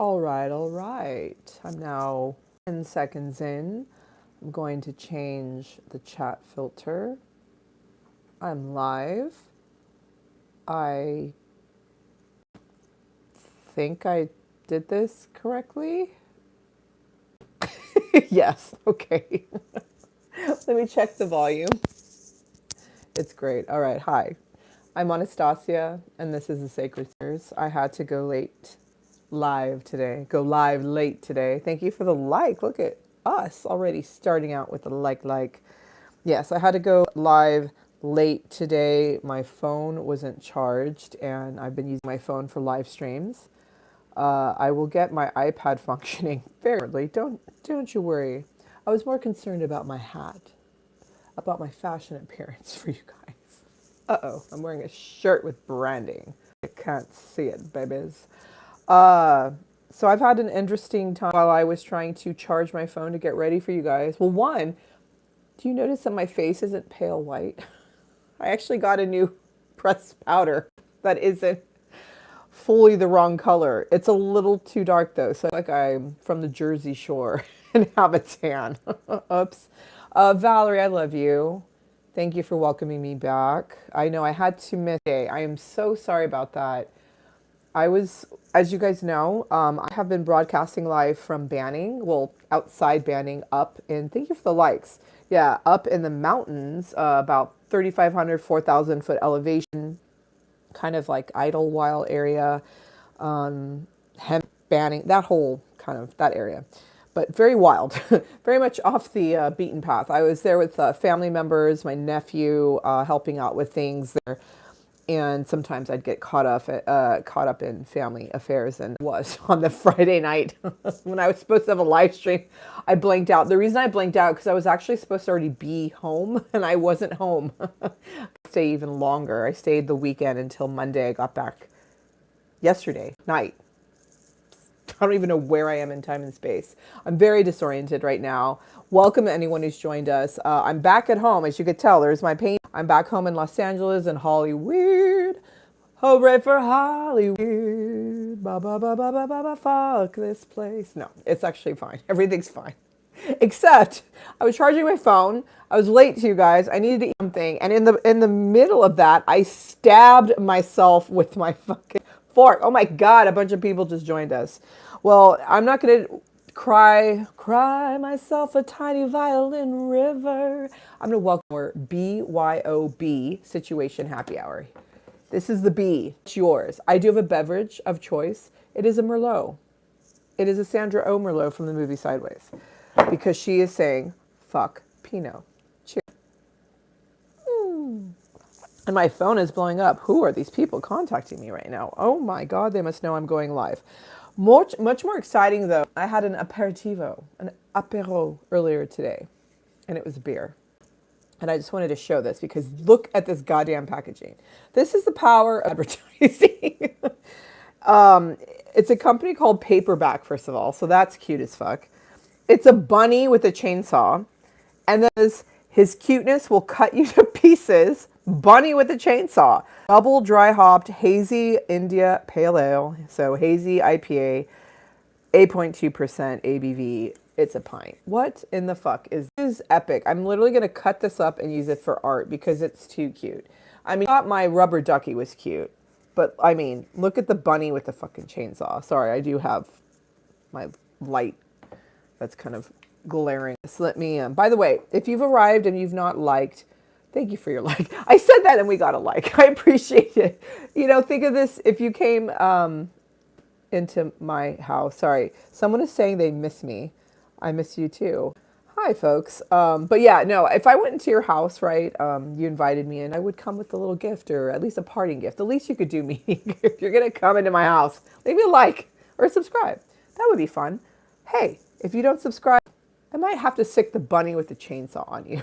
All right, all right. I'm now 10 seconds in. I'm going to change the chat filter. I'm live. I think I did this correctly. Yes, okay. Let me check the volume. It's great. All right, hi. I'm Anastasia, and this is the Sacred Stairs. I had to go live late today. Thank you for the like. Look at us already starting out with a like. Yes, I had to go live late today. My phone wasn't charged, and I've been using my phone for live streams. I will get my iPad functioning very shortly. Don't you worry. I was more concerned about my hat, about my fashion appearance for you guys. Uh-oh, I'm wearing a shirt with branding. I can't see it, babies. So I've had an interesting time while I was trying to charge my phone to get ready for you guys. Well, one, do you notice that my face isn't pale white? I actually got a new pressed powder that isn't fully the wrong color. It's a little too dark though, so like I'm from the Jersey Shore and have a tan. Oops. Valerie, I love you. Thank you for welcoming me back. I know I had to miss a day. I am so sorry about that. I was, as you guys know, I have been broadcasting live from Banning, well, outside Banning, up in, thank you for the likes. Yeah, up in the mountains, about 3,500, 4,000 foot elevation, kind of like Idlewild area, hemp Banning, that whole kind of, that area. But very wild, very much off the beaten path. I was there with family members, my nephew, helping out with things there, and sometimes I'd get caught up in family affairs. And was on the Friday night when I was supposed to have a live stream, I blanked out. The reason I blanked out because I was actually supposed to already be home, and I wasn't home. Stay even longer. I stayed the weekend until Monday. I got back yesterday night. I don't even know where I am in time and space. I'm very disoriented right now. Welcome to anyone who's joined us. I'm back at home, as you could tell. There's my paint. I'm back home in Los Angeles and Hollywood. Hooray for Hollywood. Ba ba ba ba ba ba ba. Fuck this place. No, it's actually fine. Everything's fine. Except I was charging my phone. I was late to you guys. I needed to eat something, and in the middle of that, I stabbed myself with my fucking fork. Oh my god! A bunch of people just joined us. Well, I'm not gonna cry myself a tiny violin river. I'm gonna welcome our BYOB situation happy hour. This is the B. It's yours. I do have a beverage of choice. It is a Merlot. It is a Sandra Oh Merlot from the movie Sideways, because she is saying, fuck Pinot. Cheers. And my phone is blowing up. Who are these people contacting me right now? Oh my God, they must know I'm going live. Much more exciting though, I had an aperitivo, an apéro earlier today, and it was beer. And I just wanted to show this because look at this goddamn packaging. This is the power of advertising. It's a company called Paperback, first of all, so that's cute as fuck. It's a bunny with a chainsaw, and then his cuteness will cut you to pieces. Bunny with a chainsaw. Double dry hopped hazy India Pale Ale, so hazy IPA, 8.2% ABV. It's a pint. What in the fuck is this? Is epic. I'm literally gonna cut this up and use it for art because it's too cute. I mean, I thought my rubber ducky was cute, but I mean, look at the bunny with the fucking chainsaw. Sorry, I do have my light that's kind of glaring. So let me, by the way, if you've arrived and you've not liked, thank you for your like. I said that and we got a like. I appreciate it. You know, think of this, if you came into my house. Sorry, someone is saying they miss me. I miss you too. Hi, folks. But yeah, no, if I went into your house, right, you invited me in, I would come with a little gift or at least a parting gift. The least you could do me, if you're going to come into my house, leave me a like or subscribe. That would be fun. Hey, if you don't subscribe, I might have to sick the bunny with the chainsaw on you.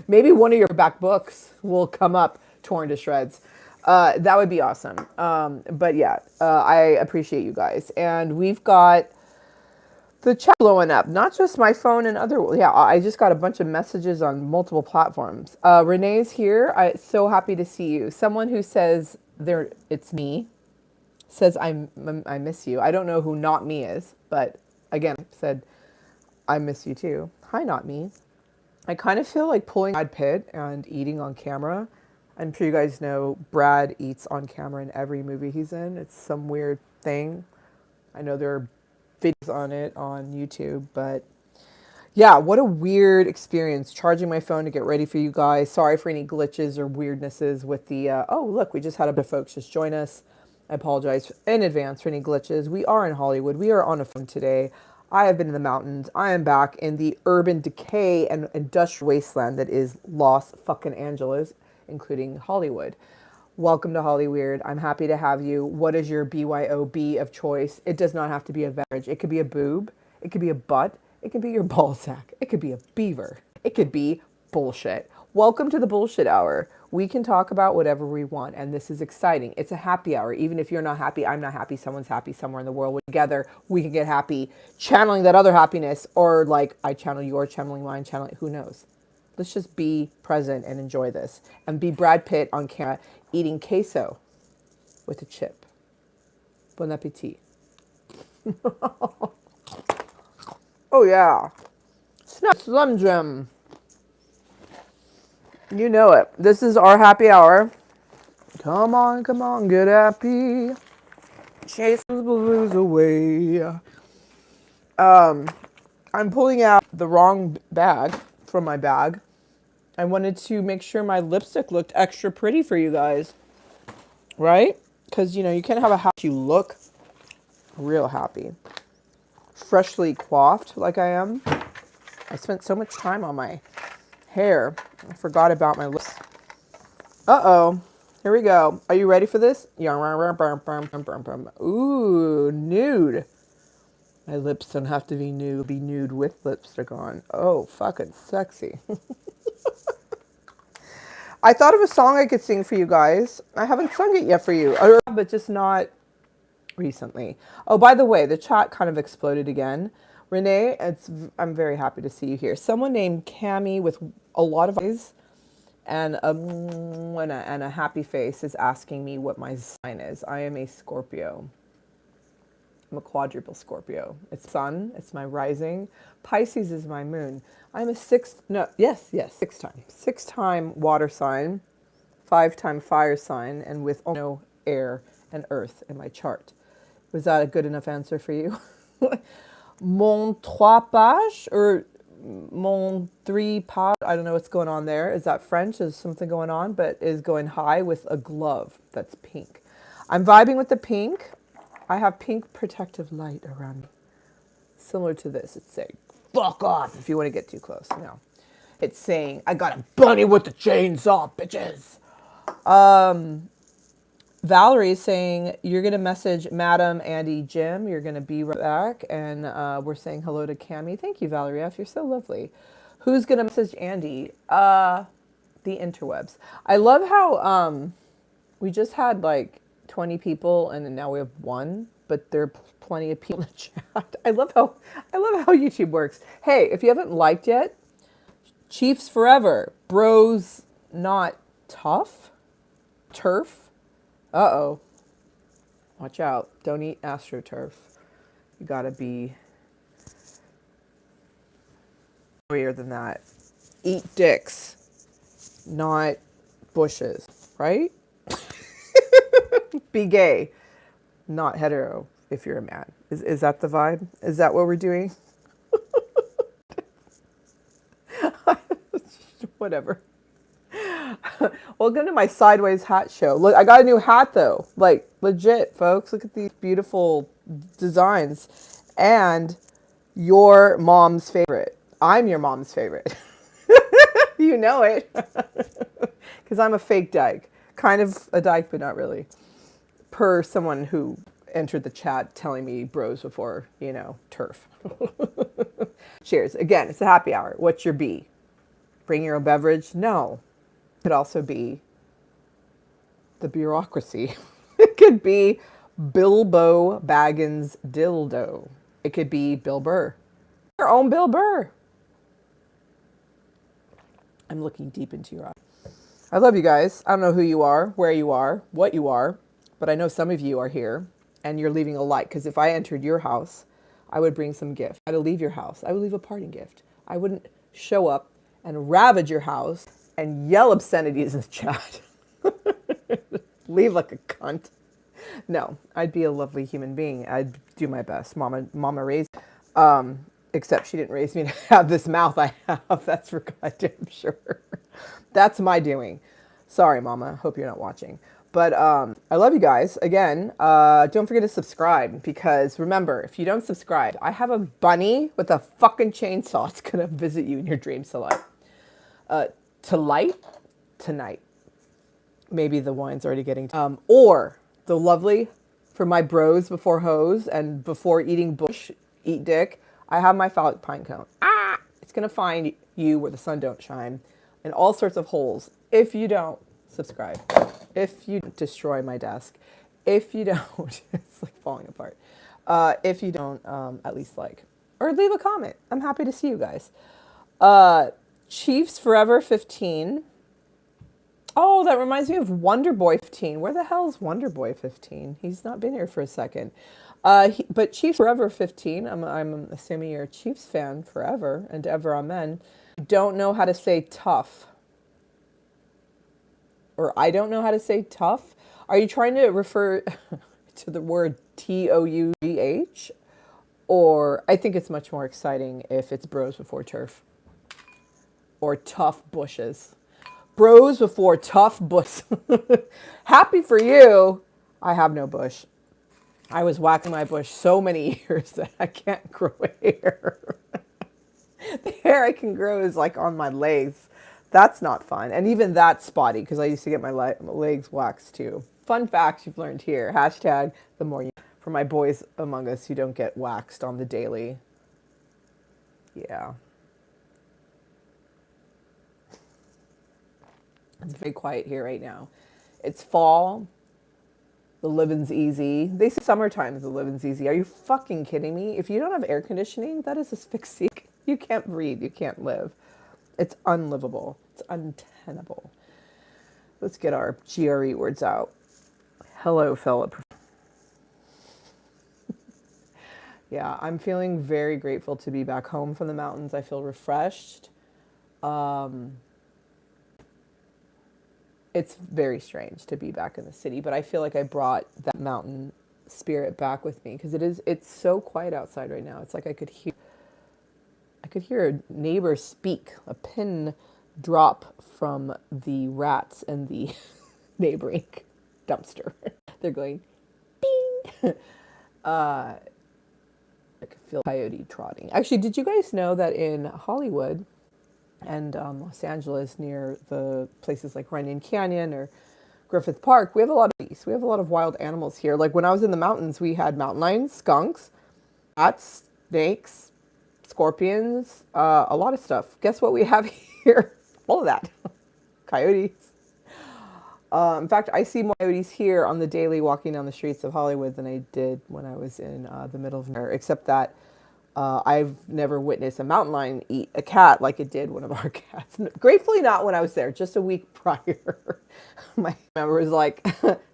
Maybe one of your back books will come up torn to shreds. That would be awesome. But yeah, I appreciate you guys. And we've got the chat blowing up, not just my phone and other, yeah, I just got a bunch of messages on multiple platforms. Renee's here. I'm so happy to see you. Someone who says it's me. says, I miss you. I don't know who Not Me is, but again, said, I miss you too. Hi, Not Me. I kind of feel like pulling Brad Pitt and eating on camera. I'm sure you guys know Brad eats on camera in every movie he's in. It's some weird thing. I know there are videos on it on YouTube, but yeah, what a weird experience charging my phone to get ready for you guys. Sorry for any glitches or weirdnesses with the, oh, look, we just had a bit of folks just join us. I apologize in advance for any glitches. We are in Hollywood. We are on a phone today. I have been in the mountains. I am back in the urban decay and industrial wasteland that is Los fucking Angeles, including Hollywood. Welcome to Hollyweird. I'm happy to have you. What is your BYOB of choice? It does not have to be a beverage. It could be a boob. It could be a butt. It could be your ball sack. It could be a beaver. It could be bullshit. Welcome to the bullshit hour. We can talk about whatever we want, and this is exciting. It's a happy hour. Even if you're not happy, I'm not happy, someone's happy somewhere in the world. Together, we can get happy, channeling that other happiness, or like I channel your channeling mine, channeling, who knows? Let's just be present and enjoy this. And be Brad Pitt on camera eating queso with a chip. Bon appetit. Oh, yeah. Snap Slim Jim. You know it. This is our happy hour. Come on, get happy. Chase the blues away. I'm pulling out the wrong bag from my bag. I wanted to make sure my lipstick looked extra pretty for you guys. Right? Because, you know, you can't have a house you look real happy. Freshly coiffed like I am. I spent so much time on my hair. I forgot about my lips. Uh-oh. Here we go. Are you ready for this? Ooh, nude. My lips don't have to be nude. Be nude with lipstick on. Oh, fucking sexy. I thought of a song I could sing for you guys. I haven't sung it yet for you, but just not recently. Oh, by the way, the chat kind of exploded again. Renee, I'm very happy to see you here. Someone named Cami with a lot of eyes and a happy face is asking me what my sign is. I am a Scorpio. I'm a quadruple Scorpio. It's sun, it's my rising. Pisces is my moon. I'm a six-time water sign, 5-time fire sign, and with no air and earth in my chart. Was that a good enough answer for you? Mon trois pages or mon three pages, I don't know what's going on there. Is that French? Is something going on? But is going high with a glove that's pink. I'm vibing with the pink. I have pink protective light around me. Similar to this. It's saying, fuck off if you want to get too close. No. It's saying, I got a bunny with the chainsaw, bitches. Valerie is saying, you're going to message Madam Andy Jim. You're going to be right back. And we're saying hello to Cami. Thank you, Valerie F. You're so lovely. Who's going to message Andy? The interwebs. I love how we just had like 20 people and now we have one, but there are plenty of people in the chat. I love how YouTube works. Hey, if you haven't liked yet, Chiefs Forever. Bros not tough. Turf. Uh-oh. Watch out. Don't eat AstroTurf. You gotta be weirder than that. Eat dicks, not bushes, right? Be gay, not hetero if you're a man. Is that the vibe? Is that what we're doing? Whatever. Welcome to my sideways hat show. Look, I got a new hat though. Like legit, folks. Look at these beautiful designs. And your mom's favorite. I'm your mom's favorite. You know it. Because I'm a fake dyke. Kind of a dyke, but not really. Per someone who entered the chat telling me bros before, you know, turf. Cheers. Again, it's a happy hour. What's your B? Bring your own beverage? No. It could also be the bureaucracy. It could be Bilbo Baggins dildo. It could be Bill Burr. Your own Bill Burr. I'm looking deep into your eyes. I love you guys. I don't know who you are, where you are, what you are, but I know some of you are here. and you're leaving a like. Because if I entered your house, I would bring some gift. I'd leave your house. I would leave a parting gift. I wouldn't show up and ravage your house and yell obscenities in the chat. Leave like a cunt. No, I'd be a lovely human being. I'd do my best. Mama raised, except she didn't raise me to have this mouth I have. That's for goddamn sure. That's my doing. Sorry, Mama. Hope you're not watching. But I love you guys. Again, don't forget to subscribe, because remember, if you don't subscribe, I have a bunny with a fucking chainsaw. It's going to visit you in your dreams tonight. Maybe the wine's already getting... or the lovely, for my bros before hoes and before eating bush, eat dick, I have my phallic pine cone. It's going to find you where the sun don't shine in all sorts of holes. If you don't subscribe, if you destroy my desk, if you don't, it's like falling apart. If you don't, at least like, or leave a comment. I'm happy to see you guys. Chiefs Forever 15. Oh, that reminds me of Wonder Boy 15. Where the hell is Wonder Boy 15? He's not been here for a second. But Chiefs Forever 15, I'm assuming you're a Chiefs fan forever and ever, amen. Don't know how to say tough. Or I don't know how to say tough. Are you trying to refer to the word TOUGH? Or I think it's much more exciting if it's bros before turf. Or tough bushes. Bros before tough bush. Happy for you. I have no bush. I was whacking my bush so many years that I can't grow hair. The hair I can grow is like on my legs. That's not fun. And even that's spotty because I used to get my legs waxed too. Fun facts you've learned here. Hashtag the more you... For my boys among us who don't get waxed on the daily. Yeah. It's very quiet here right now. It's fall. The living's easy. They say summertime is the living's easy. Are you fucking kidding me? If you don't have air conditioning, that is asphyxia. You can't breathe. You can't live. It's unlivable. It's untenable. Let's get our GRE words out. Hello, Philip. Yeah, I'm feeling very grateful to be back home from the mountains. I feel refreshed. It's very strange to be back in the city, but I feel like I brought that mountain spirit back with me because it's so quiet outside right now. It's like I could hear a neighbor speak, a pin drop from the rats in the neighboring dumpster. They're going ding. I could feel coyote trotting. Actually, did you guys know that in Hollywood and Los Angeles, near the places like Runyon Canyon or Griffith Park, we have a lot of these. We have a lot of wild animals here. Like when I was in the mountains, we had mountain lions, skunks, bats, snakes, scorpions, a lot of stuff. Guess what we have here? All of that. Coyotes. In fact, I see more coyotes here on the daily walking down the streets of Hollywood than I did when I was in the middle of nowhere, except that I've never witnessed a mountain lion eat a cat like it did one of our cats. Gratefully not when I was there, just a week prior. My member was like,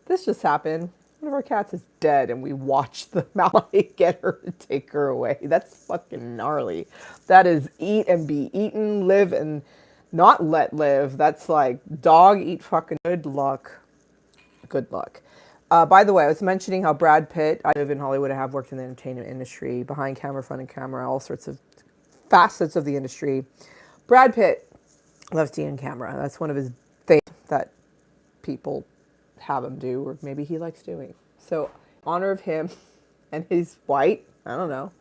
this just happened. One of our cats is dead and we watched the mountain lion get her to take her away. That's fucking gnarly. That is eat and be eaten, live and not let live. That's like dog eat fucking good luck. Good luck. By the way, I was mentioning how Brad Pitt, I live in Hollywood, I have worked in the entertainment industry, behind camera, front of camera, all sorts of facets of the industry. Brad Pitt loves to be on camera. That's one of his things that people have him do, or maybe he likes doing. So, in honor of him, and he's white, I don't know,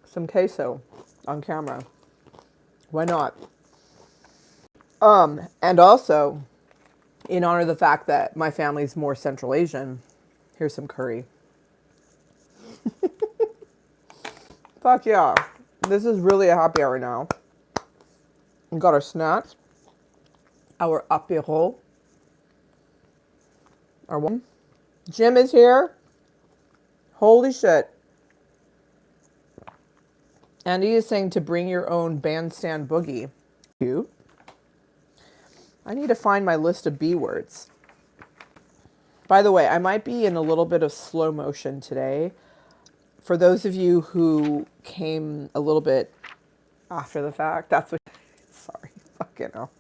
some queso on camera. Why not? And also, in honor of the fact that my family's more Central Asian, here's some curry. Fuck yeah. This is really a happy hour now. We got our snacks, our apéro, our one. Jim is here. Holy shit. Andy is saying to bring your own bandstand boogie. Cute. I need to find my list of B words. By the way, I might be in a little bit of slow motion today. For those of you who came a little bit after the fact, that's what. Sorry, fucking hell.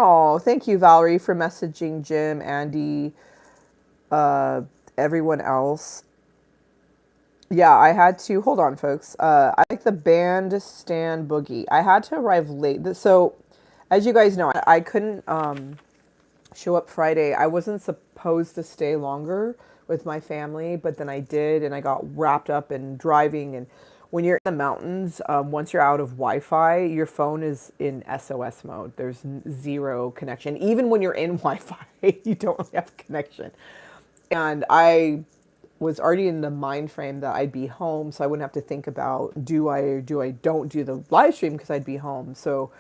Oh, thank you, Valerie, for messaging Jim, Andy, uh, everyone else. Yeah, I had to hold on, folks. I like the bandstand boogie. I had to arrive late, so as you guys know, I couldn't show up Friday. I wasn't supposed to stay longer with my family, but then I did, and I got wrapped up in driving. And when you're in the mountains, once you're out of Wi-Fi, your phone is in SOS mode. There's zero connection. Even when you're in Wi-Fi, you don't really have connection. And I was already in the mind frame that I'd be home, so I wouldn't have to think about don't do the live stream because I'd be home. So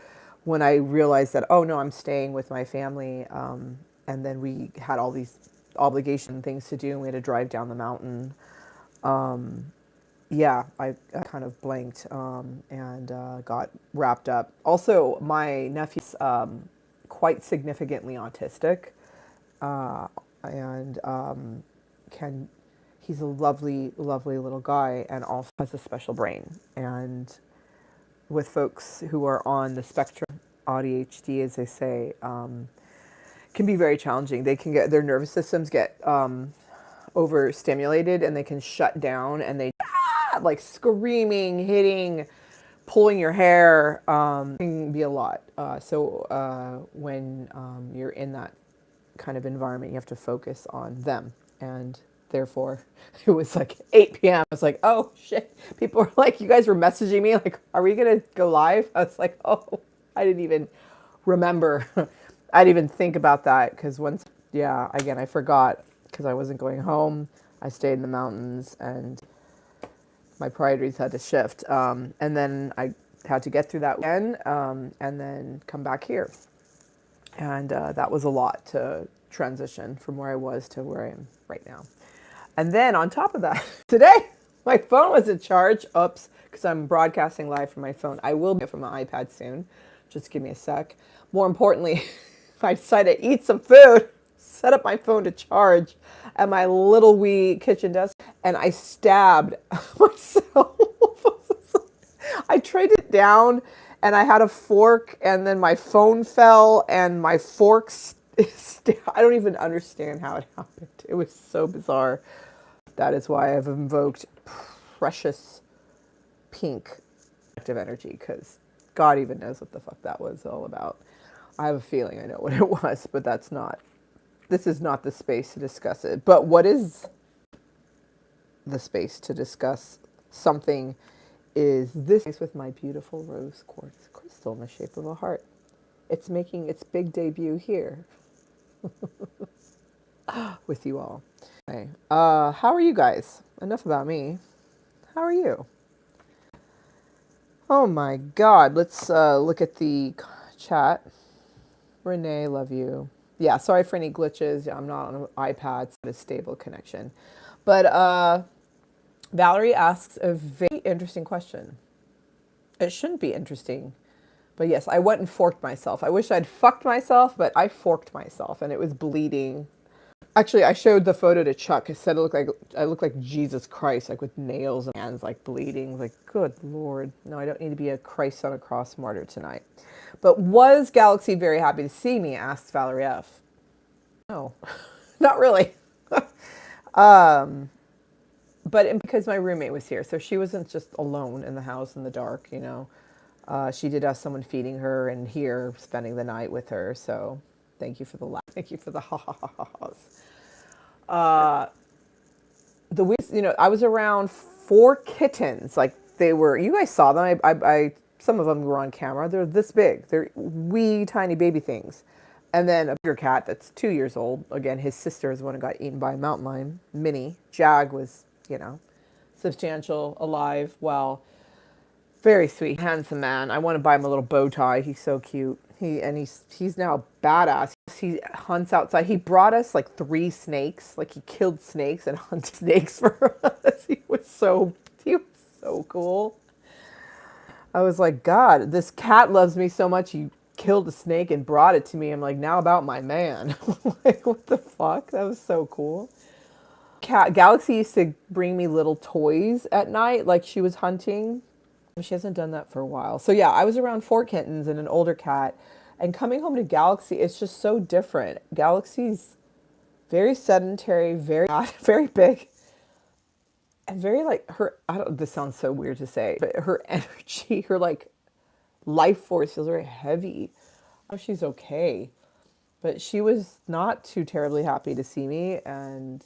when I realized that, oh no, I'm staying with my family, and then we had all these obligation things to do, and we had to drive down the mountain. Yeah, I kind of blanked, and got wrapped up. Also, my nephew's quite significantly autistic, and can he's a lovely, lovely little guy, and also has a special brain. And with folks who are on the spectrum, ADHD, as they say, can be very challenging. They can get their nervous systems get overstimulated, and they can shut down, and they like screaming, hitting, pulling your hair, can be a lot. So when you're in that kind of environment, you have to focus on them. And therefore, it was like 8 p.m. I was like, oh shit. People were like, you guys were messaging me, like, are we going to go live? I was like, oh, I didn't even remember. I didn't even think about that because once, yeah, again, I forgot because I wasn't going home. I stayed in the mountains and my priorities had to shift. And then I had to get through that weekend, and then come back here. And that was a lot to transition from where I was to where I am right now. And then on top of that, today, my phone was in charge. Oops, because I'm broadcasting live from my phone. I will get from my iPad soon. Just give me a sec. More importantly, I decided to eat some food, set up my phone to charge at my little wee kitchen desk, and I stabbed myself. I trained it down, and I had a fork, and then my phone fell, and my fork I don't even understand how it happened. It was so bizarre. That is why I've invoked precious pink active energy, because God even knows what the fuck that was all about. I have a feeling I know what it was, but this is not the space to discuss it. But what is the space to discuss something is this with my beautiful rose quartz crystal in the shape of a heart. It's making its big debut here with you all. Okay. How are you guys? Enough about me. How are you? Oh my God. Let's look at the chat. Renee, love you. Yeah, sorry for any glitches. I'm not on an iPad, so it's a stable connection. But Valerie asks a very interesting question. It shouldn't be interesting. But yes, I went and forked myself. I wish I'd fucked myself, but I forked myself and it was bleeding. Actually, I showed the photo to Chuck. I said I look like Jesus Christ, like with nails and hands like bleeding. Like, good Lord. No, I don't need to be a Christ on a cross martyr tonight. But was Galaxy very happy to see me? Asked Valerie F. No, not really. But because my roommate was here, so she wasn't just alone in the house in the dark, you know. She did have someone feeding her and here spending the night with her. So thank you for the laugh. Thank you for the ha-ha-ha-has. The weeks, you know, I was around 4 kittens. Like they were, you guys saw them. I some of them were on camera. They're this big. They're wee tiny baby things. And then a bigger cat that's 2 years old. Again, his sister is the one who got eaten by a mountain lion. Minnie. Jag was, you know, substantial, alive, well, very sweet, handsome man. I want to buy him a little bow tie. He's so cute. He's now badass. He hunts outside. He brought us like 3 snakes. Like he killed snakes and hunted snakes for us. He was so cool. I was like, God, this cat loves me so much. He killed a snake and brought it to me. I'm like, now about my man. Like, what the fuck? That was so cool. Galaxy used to bring me little toys at night, like she was hunting. She hasn't done that for a while. So yeah, I was around four kittens and an older cat, and coming home to Galaxy, it's just so different. Galaxy's very sedentary, very very big, and very like her. I don't. This sounds so weird to say, but her energy, her like life force feels very heavy. Oh, she's okay, but she was not too terribly happy to see me, and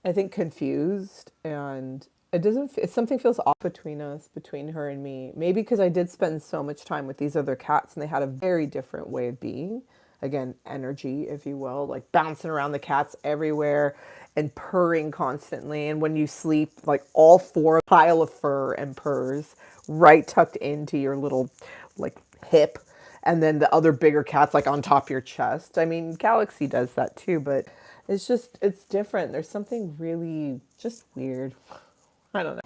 I think confused, and it doesn't. Something feels off between us, between her and me. Maybe because I did spend so much time with these other cats, and they had a very different way of being. Again, energy, if you will, like bouncing around the cats everywhere and purring constantly. And when you sleep, like all four pile of fur and purrs right tucked into your little like hip, and then the other bigger cats like on top of your chest. I mean, Galaxy does that too, but it's different. There's something really just weird. I don't know.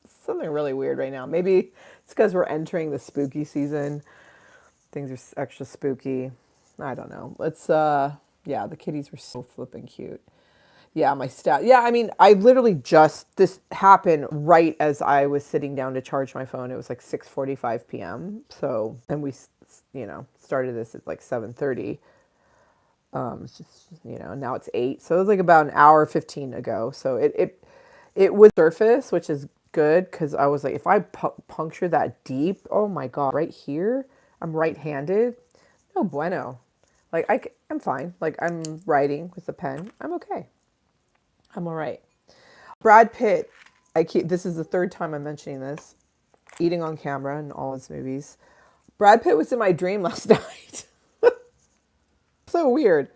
Something really weird right now. Maybe it's because we're entering the spooky season. Things are extra spooky. I don't know. Yeah, the kitties were so flipping cute. Yeah, my stat. Yeah, I mean, I literally just this happened right as I was sitting down to charge my phone. It was like 6:45 p.m. So, and we, started this at like 7:30. It's just, now it's 8. So it was like about an hour 15 ago. So it would surface, which is good because I was like, if I puncture that deep, oh my God, right here, I'm right-handed. No bueno. Like I'm fine. Like I'm writing with a pen. I'm okay. I'm all right. Brad Pitt, this is the third time I'm mentioning this, eating on camera in all his movies. Brad Pitt was in my dream last night. So weird.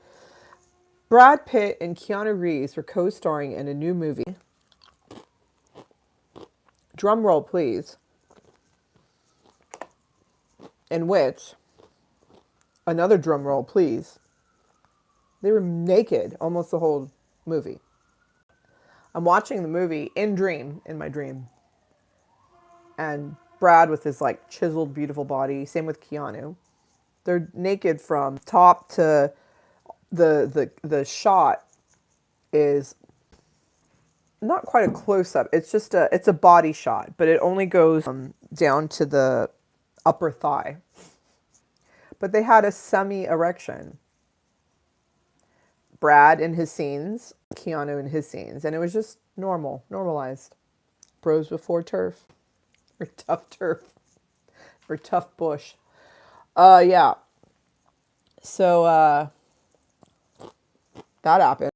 Brad Pitt and Keanu Reeves were co-starring in a new movie. Drum roll, please. In which, another drum roll, please. They were naked almost the whole movie. I'm watching the movie in my dream. And Brad with his like chiseled, beautiful body. Same with Keanu. They're naked from top to the shot is not quite a close up. It's a body shot, but it only goes down to the upper thigh. But they had a semi erection. Brad in his scenes, Keanu in his scenes, and it was just normalized. Bros before turf, or tough turf, or tough bush. Yeah. So that happened.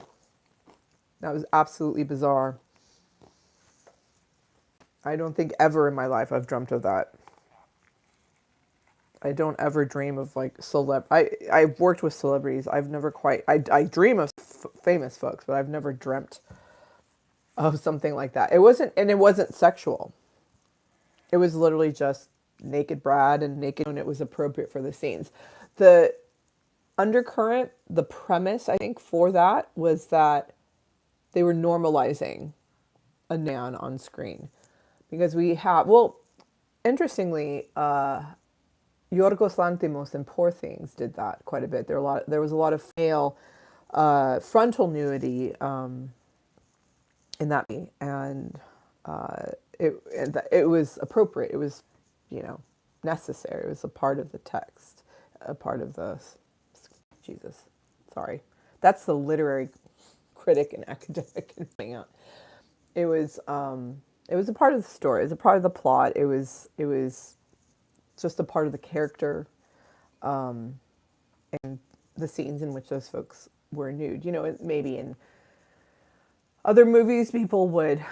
That was absolutely bizarre. I don't think ever in my life I've dreamt of that. I don't ever dream of like I've worked with celebrities. I've never quite. I dream of famous folks, but I've never dreamt of something like that. It wasn't sexual. It was literally just naked Brad and naked when it was appropriate for the scenes. The undercurrent, the premise, I think, for that was that they were normalizing a man on screen. Because interestingly, Yorgos Lanthimos in Poor Things did that quite a bit. There was a lot of male frontal nudity in that movie, and it was appropriate. It was, necessary. It was a part of the text, a part of the Jesus. Sorry, that's the literary critic and academic coming out. It was a part of the story. It was a part of the plot. It was just a part of the character, and the scenes in which those folks were nude. Maybe in other movies, people would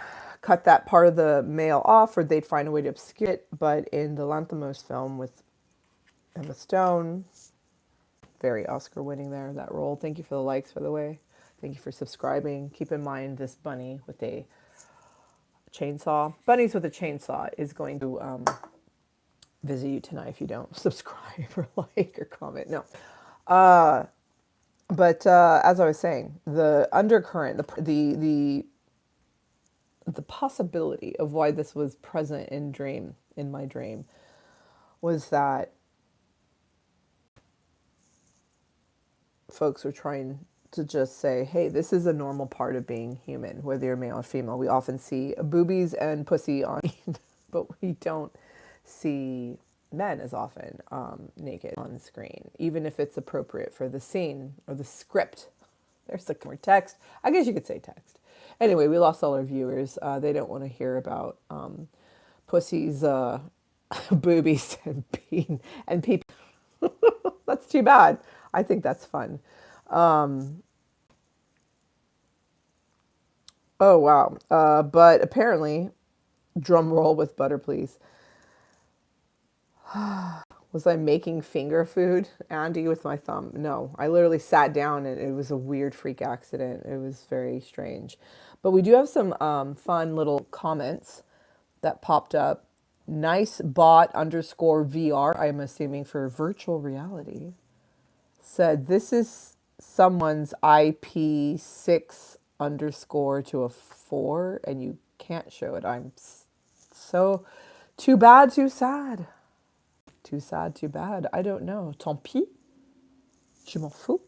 cut that part of the male off, or they'd find a way to obscure it. But in the Lanthimos film with Emma Stone, very Oscar winning there, that role. Thank you for the likes, by the way. Thank you for subscribing. Keep in mind this bunny with a chainsaw. Bunnies with a chainsaw is going to visit you tonight if you don't subscribe or like or comment. No. But as I was saying, the undercurrent, the possibility of why this was present in my dream, was that folks are trying to just say, hey, this is a normal part of being human, whether you're male or female. We often see boobies and pussy on, but we don't see men as often naked on screen, even if it's appropriate for the scene or the script. There's the more text. I guess you could say text. Anyway, we lost all our viewers. They don't want to hear about pussies, boobies, and pee. That's too bad. I think that's fun. Oh, wow. But apparently, drum roll with butter, please. Was I making finger food, Andy, with my thumb? No, I literally sat down and it was a weird freak accident. It was very strange. But we do have some fun little comments that popped up. Nice bot underscore VR, I'm assuming for virtual reality, said this is someone's IP6 underscore to a 4 and you can't show it. I'm so too bad, too sad. Too sad, too bad. I don't know. Tant pis. Je m'en fous.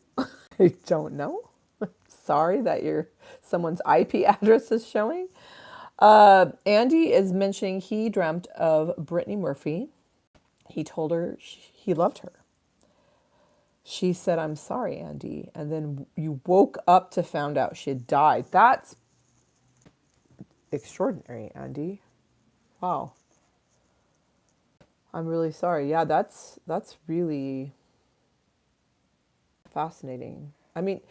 I don't know. Sorry that someone's IP address is showing. Andy is mentioning he dreamt of Brittany Murphy. He told her he loved her. She said, I'm sorry, Andy. And then you woke up to find out she had died. That's extraordinary, Andy. Wow. I'm really sorry. Yeah, that's really fascinating. I mean,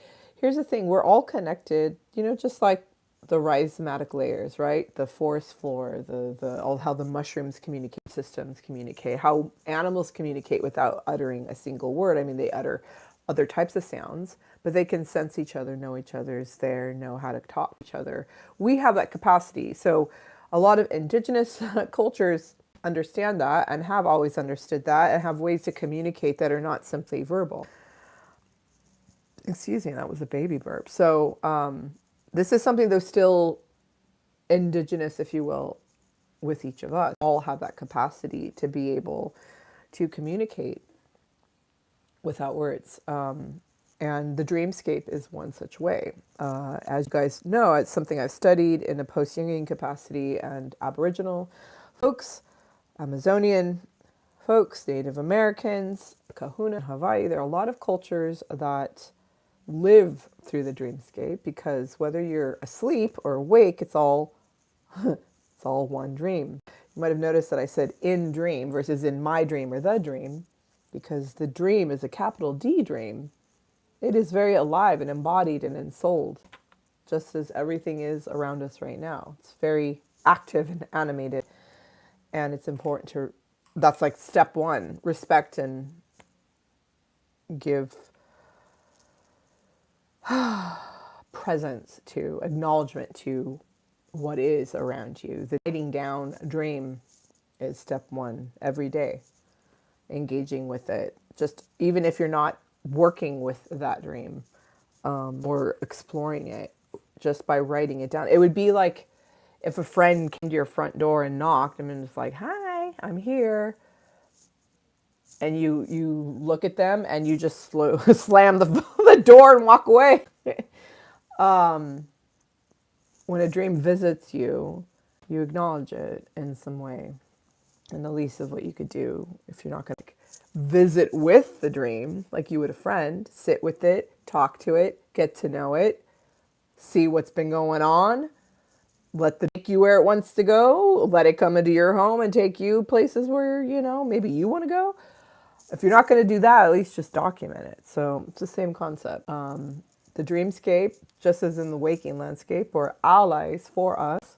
here's the thing. We're all connected, just like the rhizomatic layers, right? The forest floor, all how the mushrooms communicate, systems communicate, how animals communicate without uttering a single word. I mean, they utter other types of sounds, but they can sense each other, know each other's there, know how to talk to each other. We have that capacity. So a lot of indigenous cultures understand that and have always understood that and have ways to communicate that are not simply verbal. Excuse me, that was a baby burp. So this is something that's still indigenous, if you will, with each of us. All have that capacity to be able to communicate without words. And the dreamscape is one such way. As you guys know, it's something I've studied in a post-Jungian capacity, and Aboriginal folks, Amazonian folks, Native Americans, Kahuna, Hawaii, there are a lot of cultures that live through the dreamscape, because whether you're asleep or awake, it's all one dream. You might have noticed that I said in dream versus in my dream or the dream, because the dream is a capital D dream. It is very alive and embodied and ensouled, just as everything is around us right now. It's very active and animated, and it's important to, that's like step one, respect and give presence to, acknowledgement to what is around you. The writing down a dream is step one every day. Engaging with it, just even if you're not working with that dream or exploring it, just by writing it down. It would be like if a friend came to your front door and knocked, and it's like, hi, I'm here. And you look at them and you just slam the door and walk away. When a dream visits you, you acknowledge it in some way. And the least of what you could do, if you're not going to visit with the dream like you would a friend, sit with it, talk to it, get to know it, see what's been going on, let the take you where it wants to go, let it come into your home and take you places where, maybe you want to go. If you're not going to do that, at least just document it. So it's the same concept. The dreamscape, just as in the waking landscape, or allies for us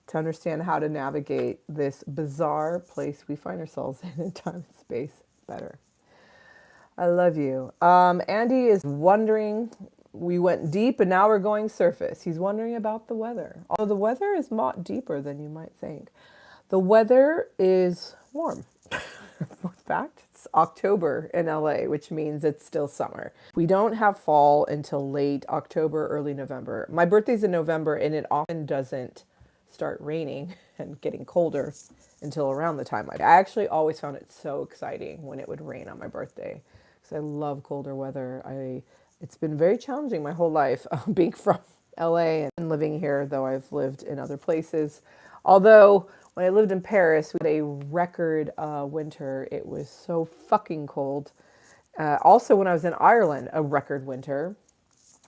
to understand how to navigate this bizarre place we find ourselves in time and space better. I love you. Andy is wondering, we went deep and now we're going surface. He's wondering about the weather. Although the weather is not deeper than you might think. The weather is warm. In fact, it's October in LA, which means it's still summer. We don't have fall until late October, early November. My birthday's in November, and it often doesn't start raining and getting colder until around the time. I actually always found it so exciting when it would rain on my birthday. because I love colder weather. It's been very challenging my whole life being from LA and living here, though I've lived in other places. Although when I lived in Paris, we had a record winter. It was so fucking cold. Also, when I was in Ireland, a record winter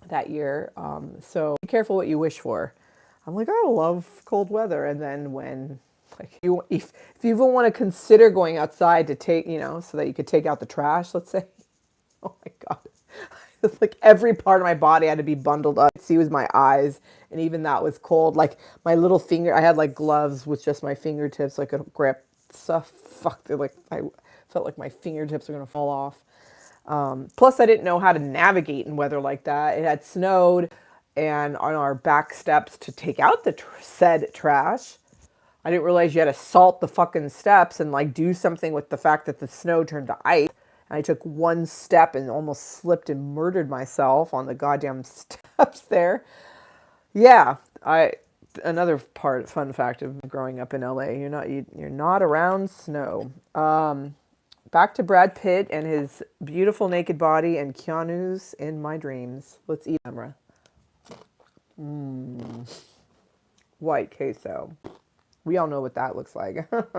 that year. So be careful what you wish for. I'm like, I love cold weather. And then when, like, if you even want to consider going outside to take, so that you could take out the trash, let's say, oh my God. It's like every part of my body had to be bundled up. See was my eyes. And even that was cold. Like my little finger, I had like gloves with just my fingertips so I could grip stuff. Fuck, I felt like my fingertips were going to fall off. Plus, I didn't know how to navigate in weather like that. It had snowed, and on our back steps to take out the said trash, I didn't realize you had to salt the fucking steps and like do something with the fact that the snow turned to ice. And I took one step and almost slipped and murdered myself on the goddamn steps there. Yeah, another fun fact of growing up in LA, you're not around snow. Back to Brad Pitt and his beautiful naked body and Keanu's in my dreams. Let's eat camera. White queso. We all know what that looks like. That's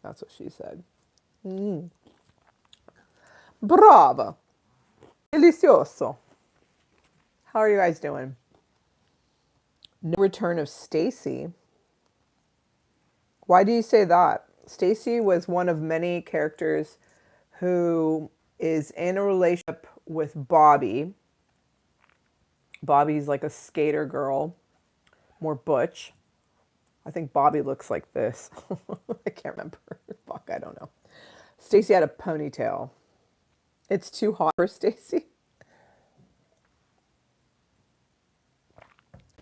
what she said. Bravo. Delicioso. How are you guys doing? No return of Stacy. Why do you say that? Stacy was one of many characters who is in a relationship with Bobby. Bobby's like a skater girl, more butch. I think Bobby looks like this. I can't remember. Fuck, I don't know. Stacy had a ponytail. It's too hot for Stacy.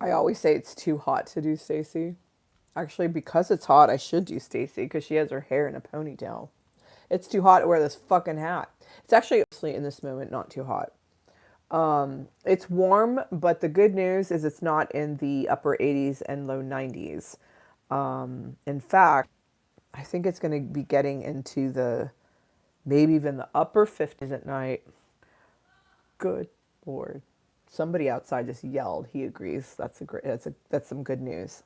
I always say it's too hot to do Stacy. Actually, because it's hot, I should do Stacy because she has her hair in a ponytail. It's too hot to wear this fucking hat. It's actually in this moment not too hot. It's warm, but the good news is it's not in the upper 80s and low 90s. In fact, I think it's going to be getting into maybe even the upper 50s at night. Good Lord. Somebody outside just yelled. He agrees. That's some good news.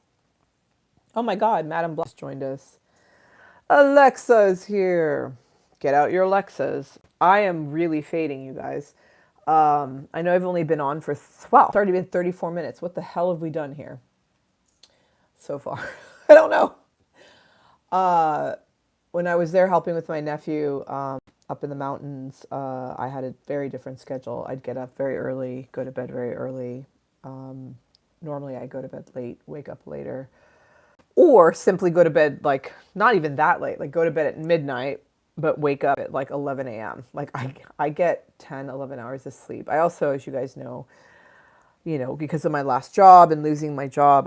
Oh my God, Madam Bless joined us. Alexa's here. Get out your Alexas. I am really fading, you guys. I know I've only been on for, wow, it's already been 34 minutes. What the hell have we done here so far? I don't know. When I was there helping with my nephew up in the mountains, I had a very different schedule. I'd get up very early, go to bed very early. Normally I go to bed late, wake up later. Or simply go to bed, like, not even that late. Like, go to bed at midnight, but wake up at, like, 11 a.m. Like, I get 10, 11 hours of sleep. I also, as you guys know, because of my last job and losing my job,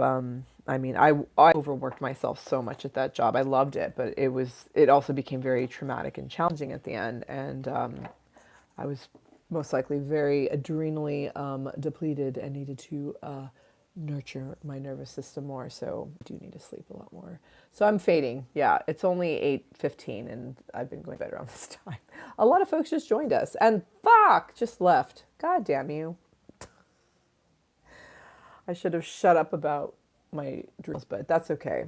I overworked myself so much at that job. I loved it, but it also became very traumatic and challenging at the end. And I was most likely very adrenally depleted and needed to nurture my nervous system more. So I do need to sleep a lot more. So I'm fading. Yeah, it's only 8:15 and I've been going to bed around this time. A lot of folks just joined us and fuck, just left. God damn you. I should have shut up about my dreams, but that's okay.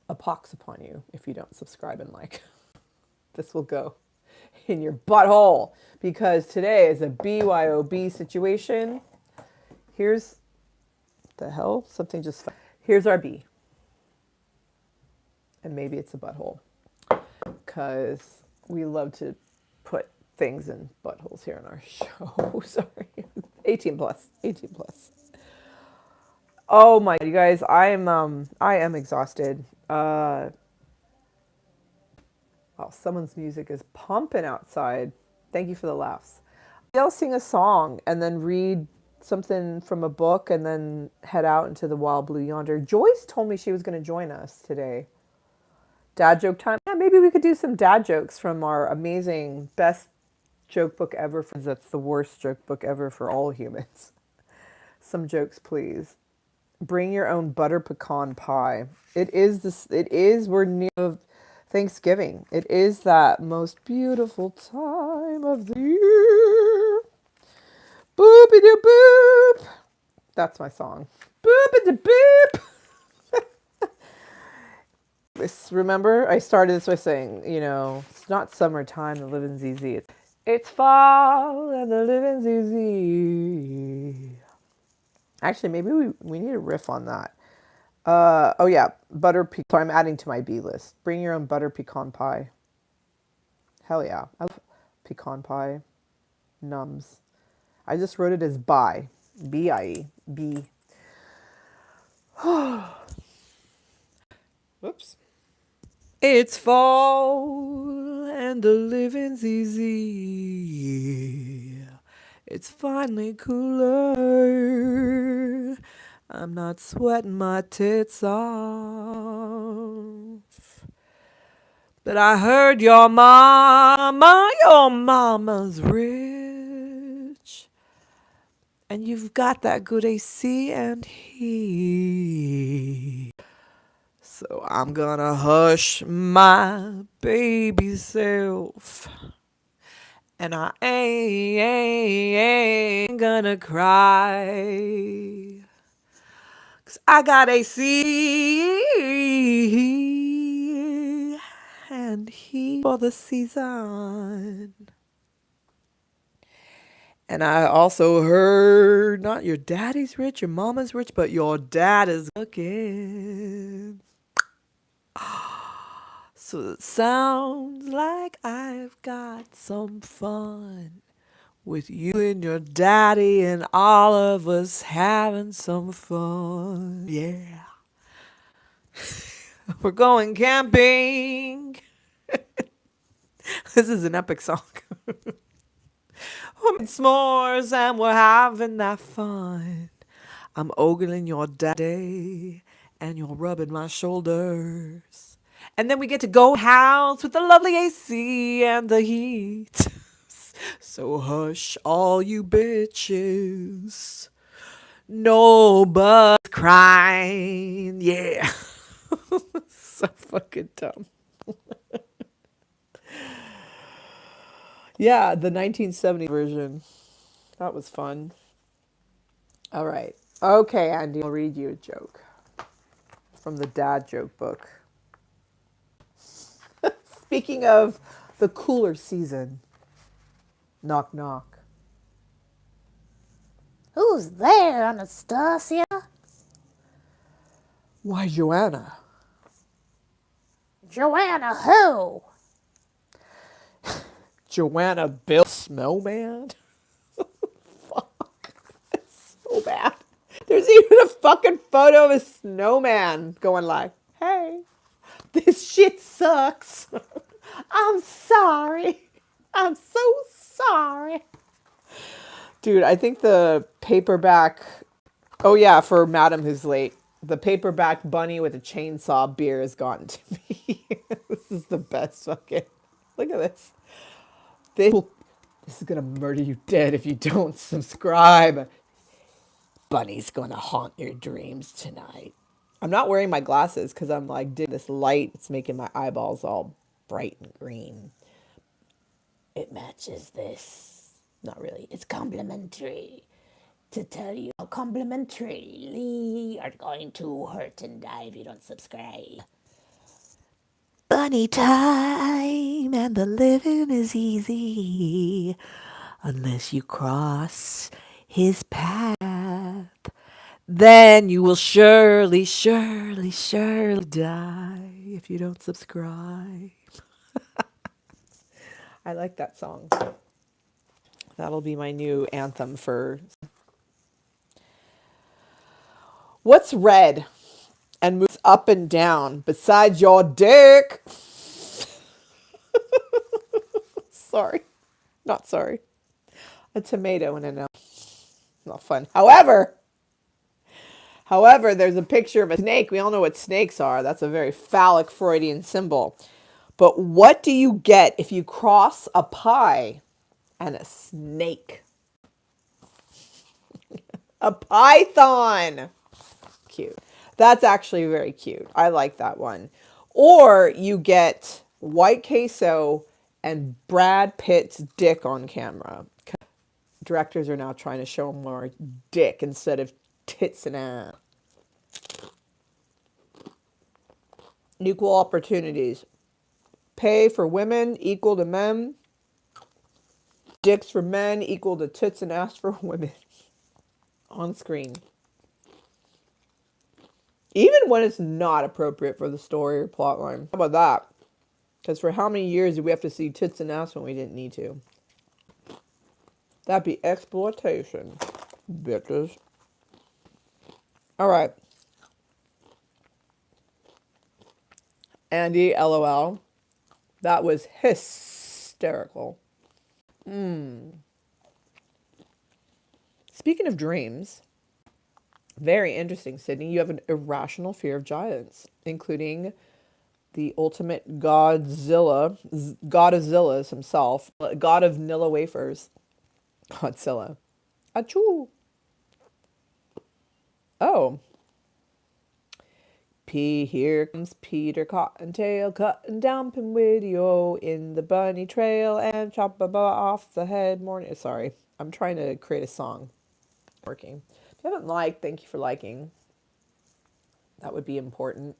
A pox upon you if you don't subscribe and like. This will go in your butthole because today is a BYOB situation. Here's the hell? Something just... Here's our B. And maybe it's a butthole. Because we love to put things in buttholes here on our show. Sorry. 18 plus. 18 plus. Oh my God, you guys, I am exhausted. Wow, someone's music is pumping outside. Thank you for the laughs. I'll sing a song and then read something from a book and then head out into the wild blue yonder. Joyce told me she was going to join us today. Dad joke time. Yeah, maybe we could do some dad jokes from our amazing best joke book ever. That's the worst joke book ever for all humans. Some jokes, please. Bring your own butter pecan pie. We're near Thanksgiving. It is that most beautiful time of the year. Boopy doo boop. That's my song. Boopy doo boop. Remember, I started this by saying, it's not summertime, the living's easy. It's fall and the living's easy. Actually, maybe we need a riff on that. Oh yeah, butter pecan. So I'm adding to my B list. Bring your own butter pecan pie. Hell yeah. I love pecan pie. Nums. I just wrote it as bi. B-I-E. B. Whoops. It's fall and the living's easy. It's finally cooler. I'm not sweating my tits off. But I heard your mama's rich. And you've got that good AC and heat. So I'm gonna hush my baby self. And I ain't gonna cry. 'Cause I got AC and heat for the season. And I also heard not your daddy's rich, your mama's rich, but your dad is looking. So it sounds like I've got some fun with you and your daddy and all of us having some fun. Yeah. We're going camping. This is an epic song. We're making s'mores and we're having that fun. I'm ogling your daddy and you're rubbing my shoulders. And then we get to go house with the lovely AC and the heat. So hush all you bitches. Nobody's crying. Yeah. So fucking dumb. Yeah, the 1970 version. That was fun. All right. Okay, Andy, I'll read you a joke from the dad joke book. Speaking of the cooler season, knock knock. Who's there, Anastasia? Why, Joanna? Joanna who? Joanna Bill Snowman? Fuck. That's so bad. There's even a fucking photo of a snowman going like, hey, this shit sucks. I'm sorry. I'm so sorry. Dude, I think the paperback... Oh yeah, for Madam Who's Late. The paperback bunny with a chainsaw beer has gotten to me. This is the best fucking... Look at this. This is gonna murder you dead if you don't subscribe. Bunny's gonna haunt your dreams tonight. I'm not wearing my glasses because I'm like, dude, this light, it's making my eyeballs all bright and green. It matches this. Not really. It's complimentary. To tell you how complimentarily are going to hurt and die if you don't subscribe. Bunny time and the living is easy unless you cross his path. Then you will surely, surely, surely die if you don't subscribe. I like that song. That'll be my new anthem for... What's red and moves up and down besides your dick? Sorry. Not sorry. A tomato and an... Not fun. However, there's a picture of a snake. We all know what snakes are. That's a very phallic Freudian symbol. But what do you get if you cross a pie and a snake? A python. Cute. That's actually very cute. I like that one. Or you get white queso and Brad Pitt's dick on camera. Directors are now trying to show more dick instead of tits and ass. Equal opportunities. Pay for women equal to men. Dicks for men equal to tits and ass for women. On screen. Even when it's not appropriate for the story or plot line. How about that? Because for how many years did we have to see tits and ass when we didn't need to? That'd be exploitation, bitches. All right. Andy, LOL. That was hysterical. Speaking of dreams, very interesting, Sydney. You have an irrational fear of giants, including the ultimate Godzilla, God of Zillas himself, God of Nilla wafers, Godzilla. Achoo. Oh. Here comes Peter Cottontail, cutting down Pinwheel in the bunny trail and chop off the head morning. Sorry, I'm trying to create a song. Working. If you haven't liked, thank you for liking. That would be important.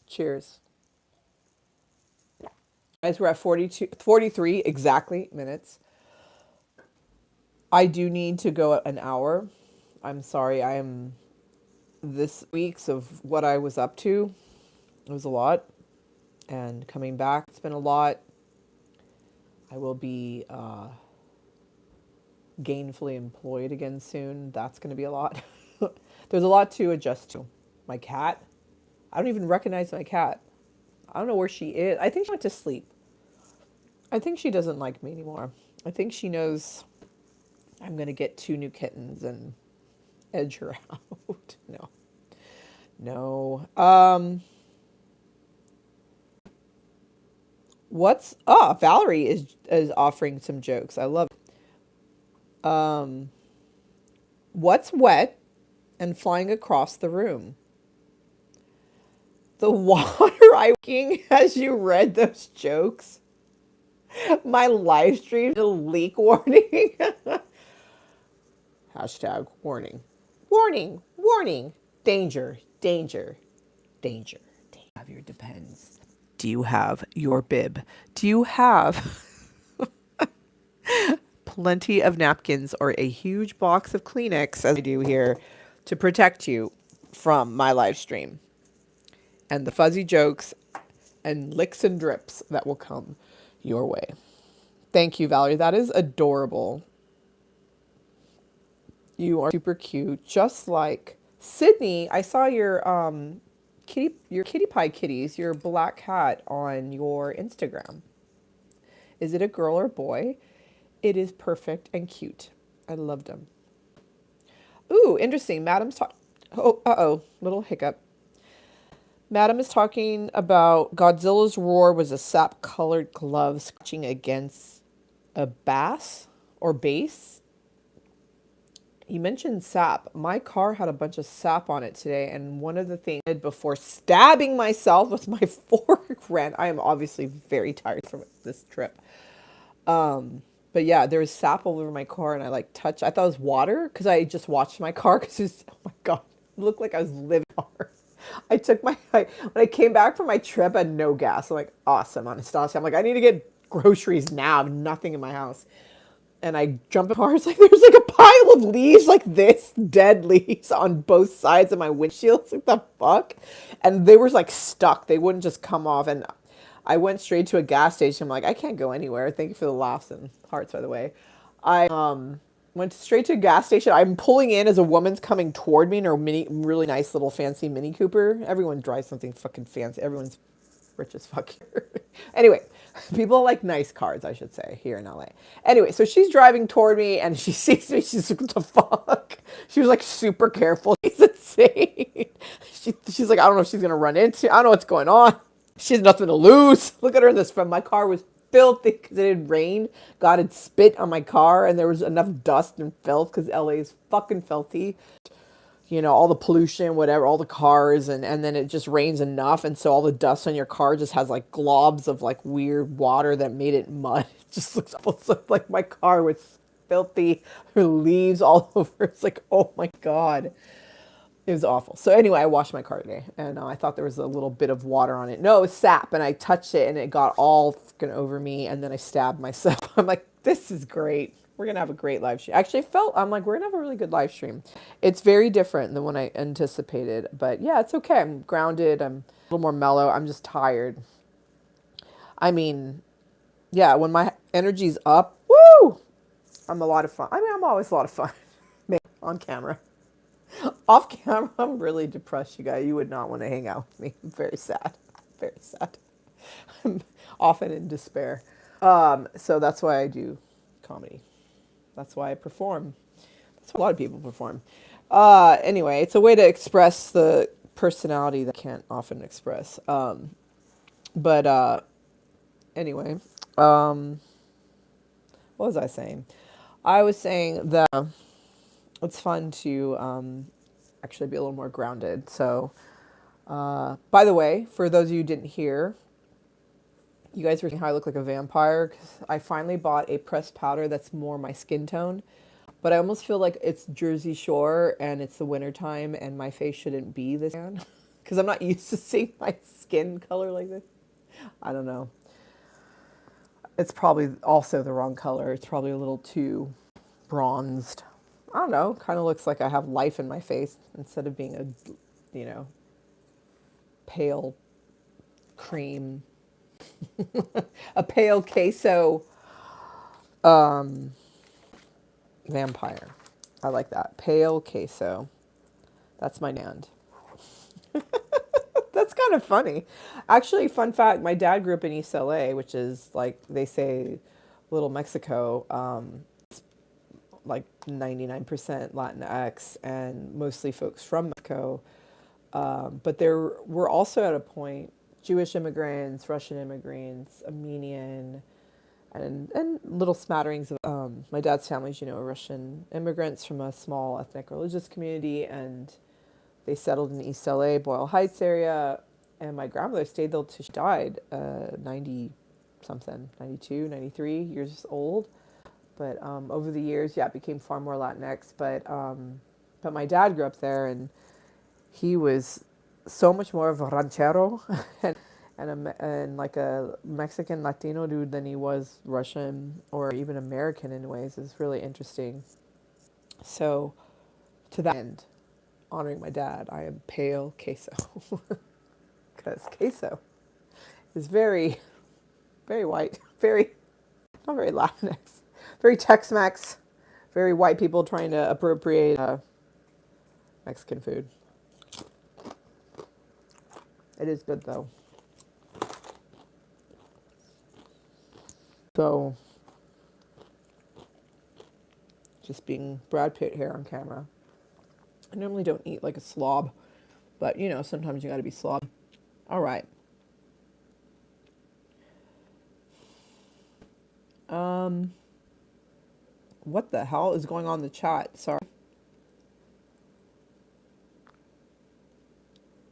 Cheers. Guys, we're at 43 exactly minutes. I do need to go an hour. I'm sorry, I am this week's of what I was up to. It was a lot. And coming back, it's been a lot. I will be gainfully employed again soon. That's going to be a lot. There's a lot to adjust to. My cat, I don't even recognize my cat. I don't know where she is. I think she went to sleep. I think she doesn't like me anymore. I think she knows I'm going to get 2 new kittens and edge her out. No. No. What's Valerie is offering some jokes. I love it. What's wet and flying across the room? The water I king as you read those jokes. My live stream a leak warning. Hashtag warning. Warning. Warning. Danger. Danger. Danger. Have your depends. Do you have your bib? Do you have plenty of napkins or a huge box of Kleenex, as I do here, to protect you from my live stream and the fuzzy jokes and licks and drips that will come your way? Thank you, Valerie. That is adorable. You are super cute, just like Sydney. I saw your kitty pie kitties, your black cat on your Instagram. Is it a girl or boy? It is perfect and cute. I loved them. Ooh, interesting. Madam's talk. Oh, little hiccup. Madam is talking about Godzilla's roar was a sap-colored glove scratching against a bass or base. You mentioned sap. My car had a bunch of sap on it today, and one of the things I did before stabbing myself with my fork ran. I am obviously very tired from this trip. But yeah, there was sap all over my car, and I touched. I thought it was water because I just watched my car because oh my god, it looked like I was living hard. I took when I came back from my trip, I had no gas. I'm like, awesome, on Anastasia. I'm like, I need to get groceries now. I have nothing in my house. And I jump in cars, there's a pile of leaves like this, dead leaves on both sides of my windshield. It's like, the fuck? And they were stuck. They wouldn't just come off. And I went straight to a gas station. I'm like, I can't go anywhere. Thank you for the laughs and hearts, by the way. I went straight to a gas station. I'm pulling in as a woman's coming toward me in her really nice little fancy Mini Cooper. Everyone drives something fucking fancy. Everyone's rich as fuck here. Anyway, people like nice cars, I should say, here in LA. Anyway, so she's driving toward me and she sees me. She's like, what the fuck? She was super careful. She's insane. She's like, I don't know if she's going to run into. I don't know what's going on. She has nothing to lose. Look at her in this front. My car was filthy because it had rained. God had spit on my car and there was enough dust and filth because LA is fucking filthy. all the pollution, whatever, all the cars, and then it just rains enough, and so all the dust on your car just has like globs of like weird water that made it mud. It just looks almost like my car was filthy, leaves all over. It's like, oh my God. It was awful. So anyway, I washed my car today, and I thought there was a little bit of water on it. No, it was sap, and I touched it, and it got all fucking over me, and then I stabbed myself. I'm like, this is great. We're gonna have a great live stream. Actually, I'm like, we're gonna have a really good live stream. It's very different than what I anticipated, but yeah, it's okay. I'm grounded. I'm a little more mellow. I'm just tired. I mean, yeah, when my energy's up, woo, I'm a lot of fun. I mean, I'm always a lot of fun on camera. Off camera, I'm really depressed, you guys. You would not want to hang out with me. I'm very sad. Very sad. I'm often in despair. So that's why I do comedy. That's why I perform. That's why a lot of people perform. Anyway, it's a way to express the personality that I can't often express. But anyway, what was I saying? I was saying that it's fun to actually be a little more grounded. So, by the way, for those of you who didn't hear, you guys were saying how I look like a vampire. 'Cause I finally bought a pressed powder that's more my skin tone. But I almost feel like it's Jersey Shore and it's the wintertime and my face shouldn't be this tan. Because I'm not used to seeing my skin color like this. I don't know. It's probably also the wrong color. It's probably a little too bronzed. I don't know. Kind of looks like I have life in my face instead of being a, pale cream, a pale queso vampire. I like that. Pale queso. That's my hand. That's kind of funny. Actually, fun fact, my dad grew up in East LA, which is like they say Little Mexico, like 99% Latinx and mostly folks from Mexico. But there were also at a point Jewish immigrants, Russian immigrants, Armenian, and little smatterings of my dad's family's, Russian immigrants from a small ethnic religious community, and they settled in East LA, Boyle Heights area, and my grandmother stayed there till she died, 90 something, 92, 93 years old. But over the years, yeah, it became far more Latinx. But my dad grew up there, and he was so much more of a ranchero and like a Mexican Latino dude than he was Russian or even American in ways. Is really interesting. So to that end, honoring my dad, I am pale queso because queso is very, very white, very not very Latinx, very Tex-Mex, very white people trying to appropriate Mexican food. It is good though. So, just being Brad Pitt here on camera. I normally don't eat like a slob, but sometimes you gotta be slob. All right. What the hell is going on in the chat? Sorry.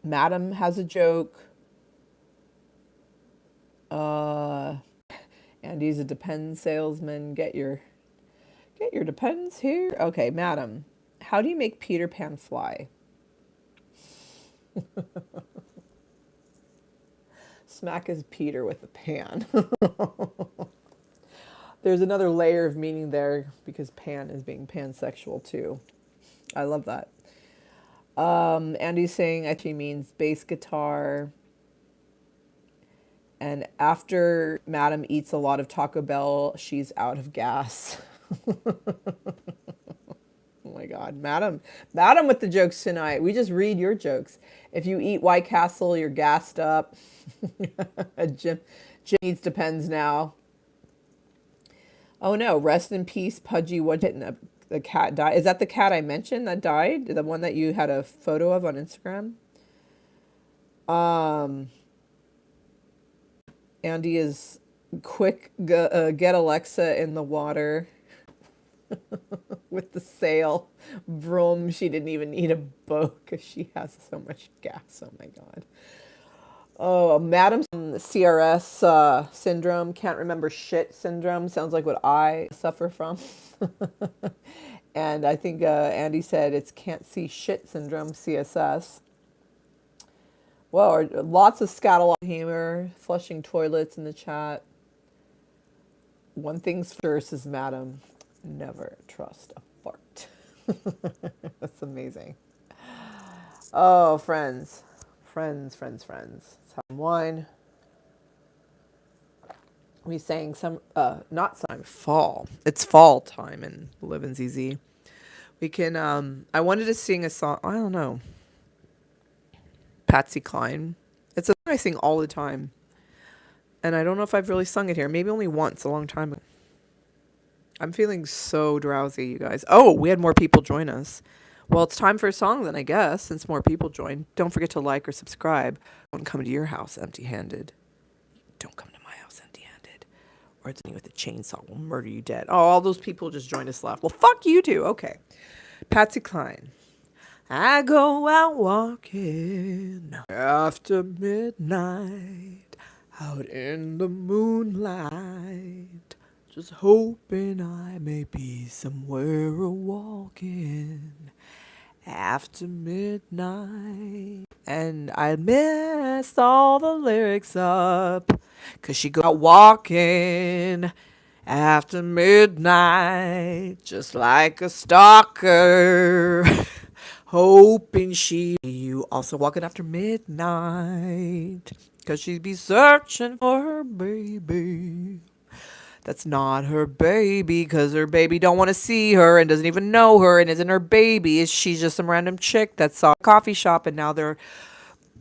Madam has a joke. Andy's a Depends salesman. Get your Depends here. Okay, Madam, how do you make Peter Pan fly? Smack is Peter with a pan. There's another layer of meaning there because pan is being pansexual too. I love that. Andy's saying actually means bass guitar. And after Madam eats a lot of Taco Bell, she's out of gas. Oh my God, Madam with the jokes tonight. We just read your jokes. If you eat White Castle, you're gassed up. Jim needs Depends now. Oh no, rest in peace, Pudgy Woodhit. The cat died. Is that the cat I mentioned that died? The one that you had a photo of on Instagram? Andy is quick, get Alexa in the water. with the sail. Vroom. She didn't even need a boat because she has so much gas. Oh my God. Oh, Madam's CRS syndrome. Can't remember shit syndrome. Sounds like what I suffer from. And I think Andy said it's can't see shit syndrome, CSS. Well, lots of scattle humor, flushing toilets in the chat. One thing's for sure, says Madam, never trust a fart. That's amazing. Oh, friends. Friends, friends, friends. Let's have some wine. We sang some, not some, fall. It's fall time in Living ZZ. We can, I wanted to sing a song, I don't know, Patsy Cline. It's a song I sing all the time. And I don't know if I've really sung it here. Maybe only once, a long time ago. I'm feeling so drowsy, you guys. Oh, we had more people join us. Well, it's time for a song then, I guess, since more people joined. Don't forget to like or subscribe. Don't come to your house empty-handed. Don't come to my house empty-handed. Or it's me with a chainsaw will murder you dead. Oh, all those people just joined us left. Well, fuck you too. Okay. Patsy Cline. I go out walking after midnight, out in the moonlight, just hoping I may be somewhere walking after midnight. And I messed all the lyrics up, 'cause she go out walking after midnight, just like a stalker, hoping she you also walking after midnight, 'cause she'd be searching for her baby. That's not her baby, 'cause her baby don't want to see her and doesn't even know her and isn't her baby. She's just some random chick that saw a coffee shop and now they're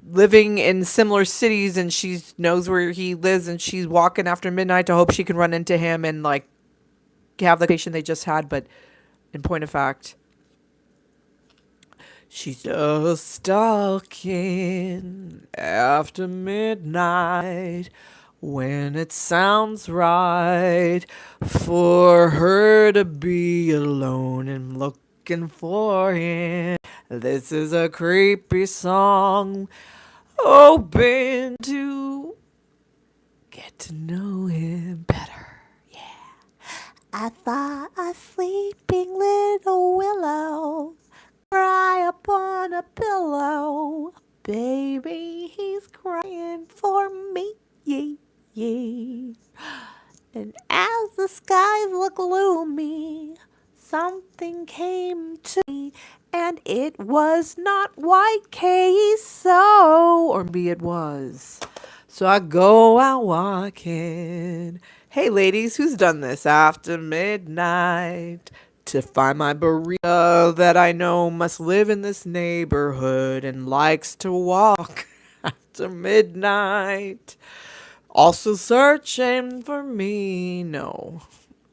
living in similar cities and she knows where he lives and she's walking after midnight to hope she can run into him and like have the conversation they just had. But in point of fact, she's just stalking after midnight when it sounds right for her to be alone and looking for him. This is a creepy song, hoping to get to know him better. I saw a sleeping little willow cry upon a pillow. Baby, he's crying for me. Yeah, yeah. And as the skies look gloomy, something came to me, and it was not white queso, Or maybe it was. So I go out walking. Hey ladies, who's done this after midnight to find my burrito that I know must live in this neighborhood and likes to walk after midnight? Also searching for me. No.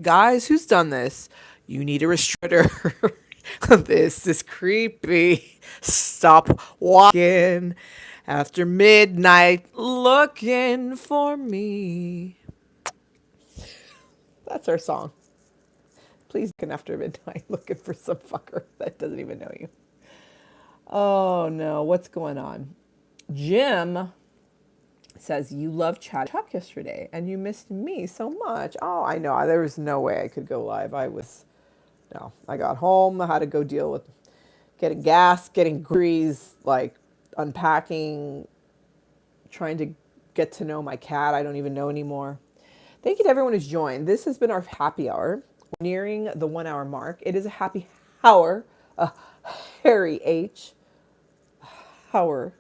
Guys, who's done this? You need a restrictor. This is creepy. Stop walking after midnight looking for me. That's our song. Please come after midnight looking for some fucker that doesn't even know you. Oh no, what's going on? Jim says you loved Chuck yesterday and you missed me so much. Oh, I know. There was no way I could go live. I got home. I had to go deal with getting gas, getting grease, like unpacking, trying to get to know my cat. I don't even know anymore. Thank you to everyone who's joined. This has been our happy hour. We're nearing the 1 hour mark. It is a happy hour. Harry H. Hour.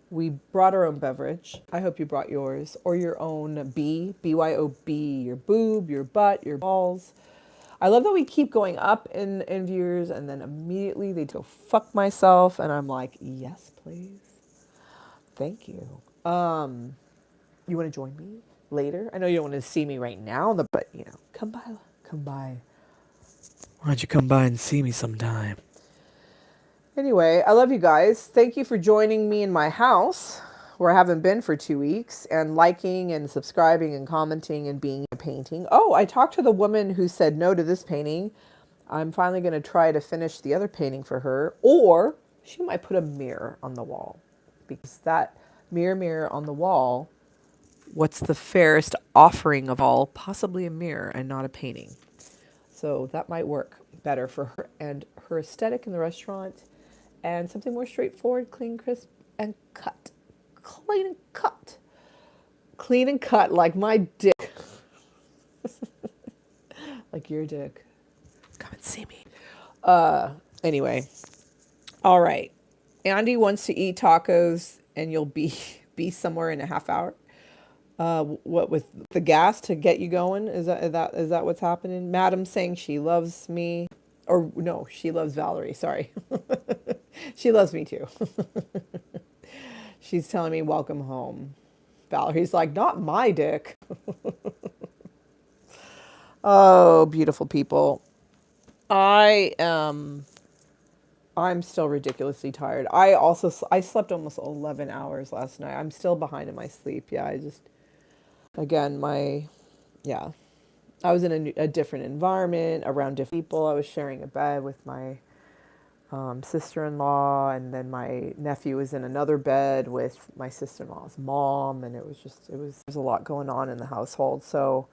We brought our own beverage. I hope you brought yours or your own BYOB, your boob, your butt, your balls. I love that we keep going up in viewers and then immediately they go fuck myself and I'm like, yes, please. Thank you. You want to join me later? I know you don't want to see me right now, but you know, come by. Why don't you come by and see me sometime? Anyway, I love you guys. Thank you for joining me in my house where I haven't been for 2 weeks and liking and subscribing and commenting and being a painting. Oh, I talked to the woman who said no to this painting. I'm finally going to try to finish the other painting for her. Or she might put a mirror on the wall. Because that mirror on the wall, what's the fairest offering of all? Possibly a mirror and not a painting. So that might work better for her and her aesthetic in the restaurant. And something more straightforward, clean, crisp, and cut. Clean and cut. Clean and cut like my dick. Like your dick. Come and see me. Anyway. All right. Andy wants to eat tacos and you'll be somewhere in a half hour. What with the gas to get you going? Is that what's happening? Madam saying she loves me. Or no, she loves Valerie. Sorry. She loves me too. She's telling me welcome home. Valerie's like, not my dick. Oh, beautiful people. I'm still ridiculously tired. I slept almost 11 hours last night. I'm still behind in my sleep. Yeah, again, yeah. I was in a different environment, around different people. I was sharing a bed with my sister-in-law, and then my nephew was in another bed with my sister-in-law's mom, and there's a lot going on in the household. So,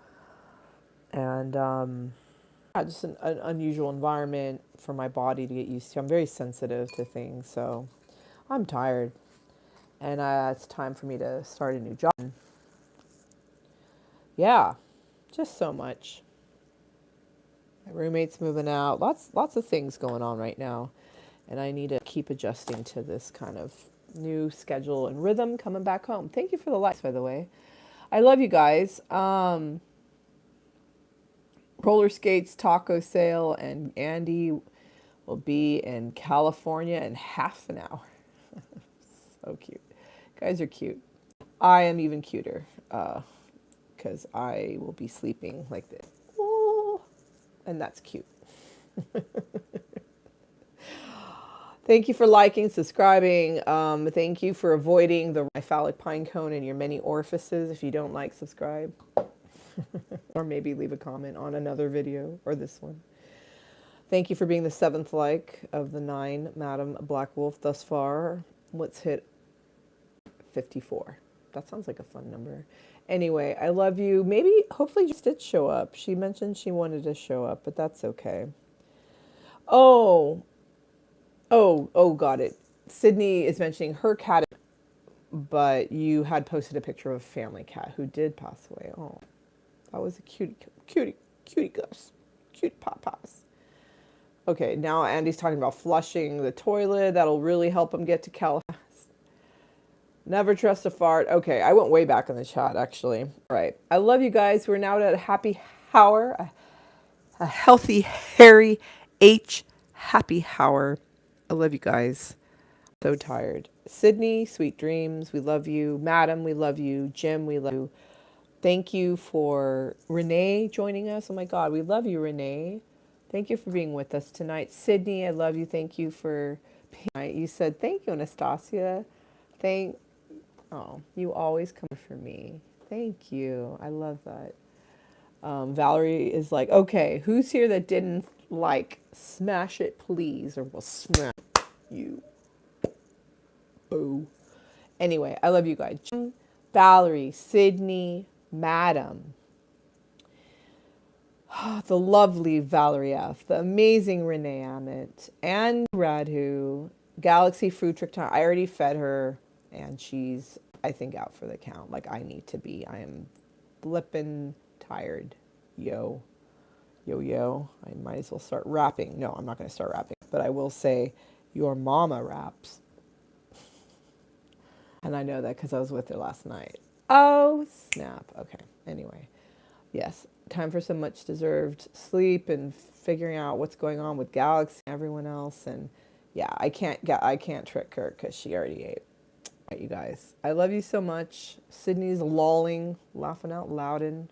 and yeah, just an unusual environment for my body to get used to. I'm very sensitive to things, so I'm tired, and it's time for me to start a new job. Yeah, just so much. My roommate's moving out. Lots of things going on right now, and I need to keep adjusting to this kind of new schedule and rhythm coming back home. Thank you for the likes, by the way. I love you guys. Roller skates, taco sale, and Andy will be in California in half an hour. So cute. Guys are cute. I am even cuter because I will be sleeping like this. Oh, and that's cute. Thank you for liking, subscribing. Thank you for avoiding the phallic pine cone in your many orifices. If you don't like, subscribe. Or maybe leave a comment on another video or this one. Thank you for being the 7th like of the 9, Madam Black Wolf, thus far. Let's hit 54. That sounds like a fun number. Anyway, I love you. Maybe, hopefully, just did show up. She mentioned she wanted to show up, but that's okay. Oh, got it. Sydney is mentioning her cat, but you had posted a picture of a family cat who did pass away. Oh, that was a cutie Gus. Cute papas. Okay, now Andy's talking about flushing the toilet. That'll really help him get to California. Never trust a fart. Okay, I went way back in the chat, actually. All right. I love you guys. We're now at a happy hour, a healthy, hairy H happy hour. I love you guys. So tired. Sydney, sweet dreams. We love you. Madam, we love you. Jim, we love you. Thank you for Renee joining us. Oh my God, we love you, Renee. Thank you for being with us tonight. Sydney, I love you. Thank you for being. You said thank you, Anastasia. Oh, you always come for me. Thank you. I love that. Valerie is like, okay, who's here that didn't like? Smash it, please, or we'll smash you. Boo. Anyway, I love you guys. Valerie, Sydney, Madam, the lovely Valerie F., the amazing Renee Ammett, and Radhu, Galaxy Fruit Trick Time. I already fed her, and she's, I think, out for the count. Like I need to be. I am flippin' tired. Yo. I might as well start rapping. No, I'm not going to start rapping, but I will say your mama raps. And I know that because I was with her last night. Oh, snap. Okay. Anyway, yes, time for some much deserved sleep and figuring out what's going on with Galaxy and everyone else. And yeah, I can't trick her because she already ate. All right, you guys. I love you so much. Sydney's lolling, laughing out loud, and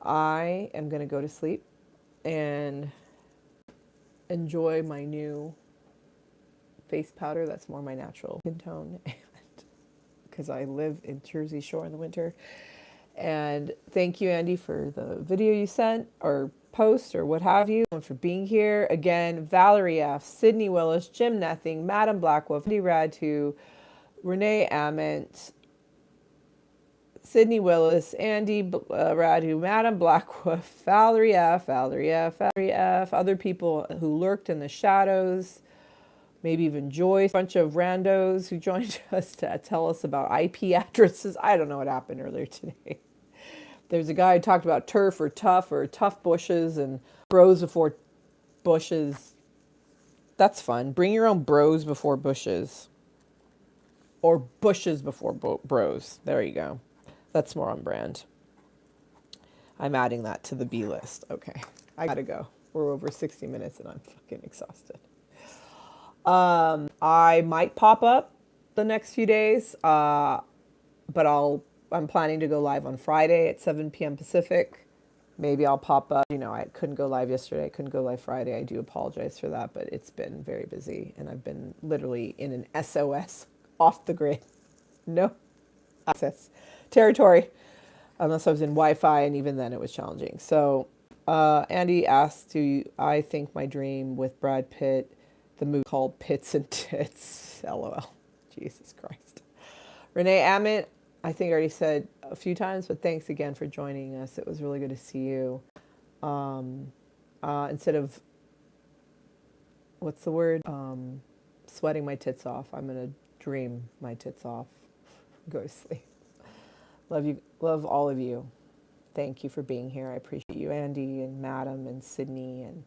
I am going to go to sleep and enjoy my new face powder. That's more my natural skin tone because I live in Jersey Shore in the winter. And thank you, Andy, for the video you sent or post or what have you, and for being here. Again, Valerie F., Sydney Willis, Jim Nething, Madam Blackwolf, Andy Radu, Renee Ament, Sydney Willis, Andy Radu, Madam Blackwolf, Valerie F., Valerie F., Valerie F., other people who lurked in the shadows, maybe even Joyce, a bunch of randos who joined us to tell us about IP addresses. I don't know what happened earlier today. There's a guy who talked about turf or tough bushes and bros before bushes. That's fun. Bring your own bros before bushes. Or bushes before bros. There you go. That's more on brand. I'm adding that to the B list. Okay. I gotta go. We're over 60 minutes and I'm fucking exhausted. I might pop up the next few days, but I'm planning to go live on Friday at 7 p.m. Pacific. Maybe I'll pop up. I couldn't go live yesterday. I couldn't go live Friday. I do apologize for that, but it's been very busy and I've been literally in an SOS, off the grid. No access territory unless I was in Wi-Fi, and even then it was challenging. So Andy asked, do I think my dream with Brad Pitt, the movie called Pits and Tits? LOL. Jesus Christ. Renee Amit, I think I already said a few times, but thanks again for joining us. It was really good to see you. Instead of, what's the word? Sweating my tits off, I'm going to dream my tits off. Go to sleep. Love you. Love all of you. Thank you for being here. I appreciate you, Andy and Madam and Sydney and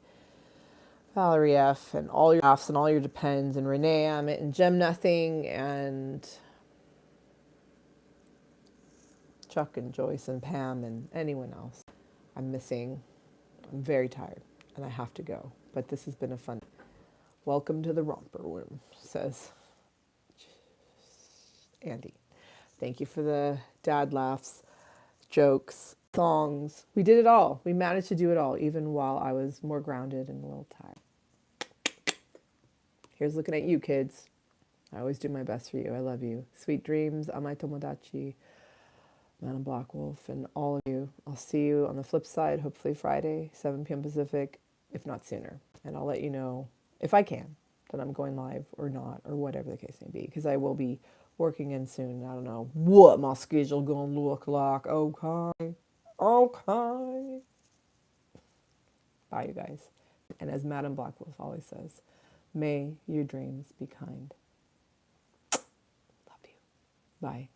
Valerie F. and all your Fs and all your depends and Renee Amit and Gem Nothing and Chuck and Joyce and Pam and anyone else I'm missing. I'm very tired and I have to go. But this has been a fun. Welcome to the romper room, says Andy. Thank you for the dad laughs, jokes, songs. We did it all. We managed to do it all, even while I was more grounded and a little tired. Here's looking at you, kids. I always do my best for you. I love you. Sweet dreams, Amai Tomodachi, Madam Blackwolf, and all of you. I'll see you on the flip side, hopefully Friday, 7 p.m. Pacific, if not sooner. And I'll let you know, if I can, that I'm going live or not, or whatever the case may be, because I will be working in soon. I don't know what my schedule going to look like. Okay. Okay. Bye, you guys. And as Madam Blackwolf always says, may your dreams be kind. Love you. Bye.